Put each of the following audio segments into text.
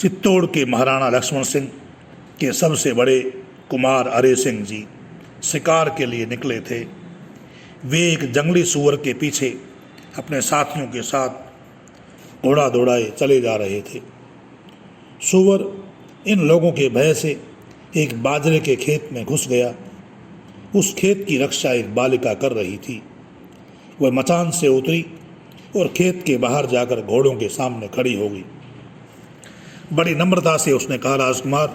चित्तौड़ के महाराणा लक्ष्मण सिंह के सबसे बड़े कुमार अरे सिंह जी शिकार के लिए निकले थे। वे एक जंगली सूअर के पीछे अपने साथियों के साथ घोड़ा दौड़ाए चले जा रहे थे। सूअर इन लोगों के भय से एक बाजरे के खेत में घुस गया। उस खेत की रक्षा एक बालिका कर रही थी। वह मचान से उतरी और खेत के बाहर जाकर घोड़ों के सामने खड़ी हो गई। बड़ी नम्रता से उसने कहा, राजकुमार,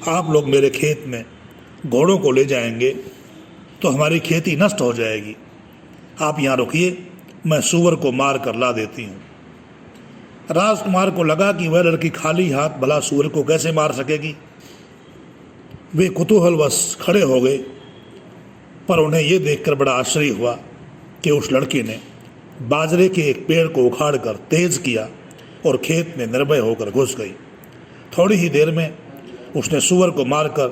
आप लोग मेरे खेत में घोड़ों को ले जाएंगे तो हमारी खेती नष्ट हो जाएगी। आप यहाँ रुकिए, मैं सूअर को मार कर ला देती हूँ। राजकुमार को लगा कि वह लड़की खाली हाथ भला सूअर को कैसे मार सकेगी। वे कुतूहलवश खड़े हो गए, पर उन्हें यह देखकर बड़ा आश्चर्य हुआ कि उस लड़की ने बाजरे के एक पेड़ को उखाड़कर तेज किया और खेत में निर्भय होकर घुस गई। थोड़ी ही देर में उसने सूअर को मारकर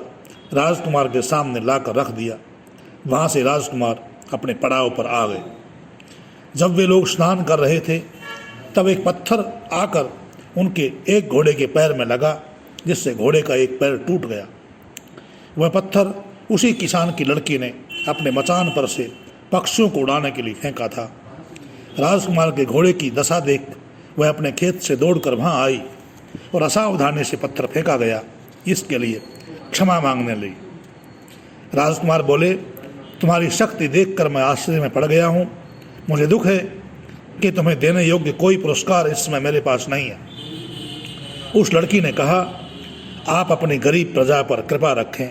राजकुमार के सामने लाकर रख दिया। वहाँ से राजकुमार अपने पड़ाव पर आ गए। जब वे लोग स्नान कर रहे थे तब एक पत्थर आकर उनके एक घोड़े के पैर में लगा, जिससे घोड़े का एक पैर टूट गया। वह पत्थर उसी किसान की लड़की ने अपने मचान पर से पक्षियों को उड़ाने के लिए फेंका था। राजकुमार के घोड़े की दशा देख वह अपने खेत से दौड़कर वहाँ आई और असावधानी से पत्थर फेंका गया, इसके लिए क्षमा मांगने लगी। राजकुमार बोले, तुम्हारी शक्ति देखकर मैं आश्चर्य में पड़ गया हूँ। मुझे दुख है कि तुम्हें देने योग्य कोई पुरस्कार इस समय मेरे पास नहीं है। उस लड़की ने कहा, आप अपनी गरीब प्रजा पर कृपा रखें,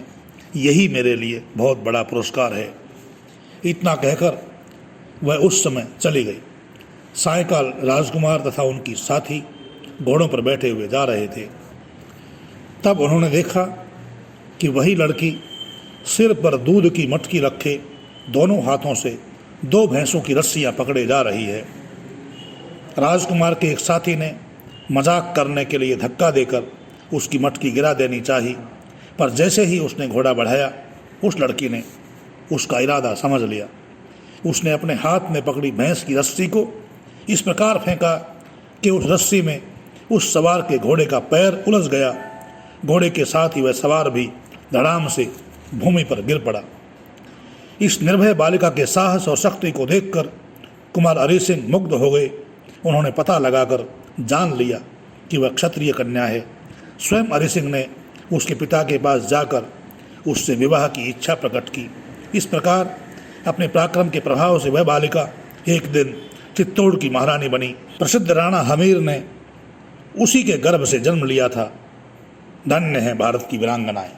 यही मेरे लिए बहुत बड़ा पुरस्कार है। इतना कहकर वह उस समय चली गई। सायंकाल राजकुमार तथा उनकी साथी घोड़ों पर बैठे हुए जा रहे थे। तब उन्होंने देखा कि वही लड़की सिर पर दूध की मटकी रखे दोनों हाथों से 2 भैंसों की रस्सियां पकड़े जा रही है। राजकुमार के एक साथी ने मजाक करने के लिए धक्का देकर उसकी मटकी गिरा देनी चाहिए, पर जैसे ही उसने घोड़ा बढ़ाया उस लड़की ने उसका इरादा समझ लिया। उसने अपने हाथ में पकड़ी भैंस की रस्सी को इस प्रकार फेंका कि उस रस्सी में उस सवार के घोड़े का पैर उलझ गया। घोड़े के साथ ही वह सवार भी धड़ाम से भूमि पर गिर पड़ा। इस निर्भय बालिका के साहस और शक्ति को देखकर कुमार अरे सिंह मुग्ध हो गए। उन्होंने पता लगाकर जान लिया कि वह क्षत्रिय कन्या है। स्वयं अरे सिंह ने उसके पिता के पास जाकर उससे विवाह की इच्छा प्रकट की। इस प्रकार अपने पराक्रम के प्रभाव से वह बालिका एक दिन चित्तौड़ की महारानी बनी। प्रसिद्ध राणा हमीर ने उसी के गर्भ से जन्म लिया था। धन्य है भारत की वीरांगनाएं,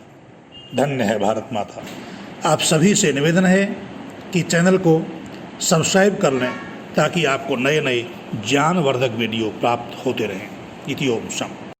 धन्य है भारत माता। आप सभी से निवेदन है कि चैनल को सब्सक्राइब कर लें ताकि आपको नए नए ज्ञानवर्धक वीडियो प्राप्त होते रहें। इति ओम शम।